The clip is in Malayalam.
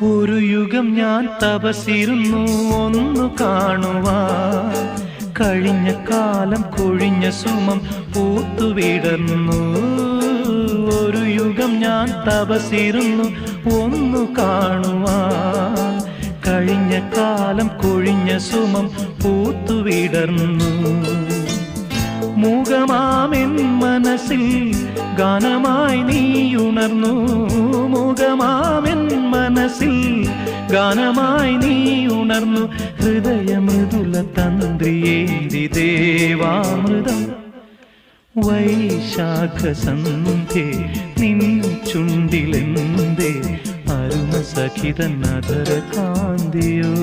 ഒരു യുഗം ഞാൻ തപസിരുന്നു ഒന്നു കാണുവാൻ, കഴിഞ്ഞ കാലം കൊഴിഞ്ഞ സുമം പൂത്തുവിടർന്നു. ഒരു യുഗം ഞാൻ തപസിരുന്നു ഒന്നു കാണുവാൻ, കഴിഞ്ഞ കാലം കൊഴിഞ്ഞ സുമം പൂത്തുവിടർന്നു. മൂകമാമെൻ മനസ്സിൽ ഗാനമായി നീയുണർന്നു. മൂകമാമെൻ മനസ്സിൽ ഗാനമായി നീയുണർന്നു. ഹൃദയമൃദുല തന്ത്രിയേന്തി ദേവാമൃതം വൈശാഖസന്ധ്യേ നിൻ ചുണ്ടിലെന്തേ അരുണ സഖിതൻ അധര കാന്തിയോ.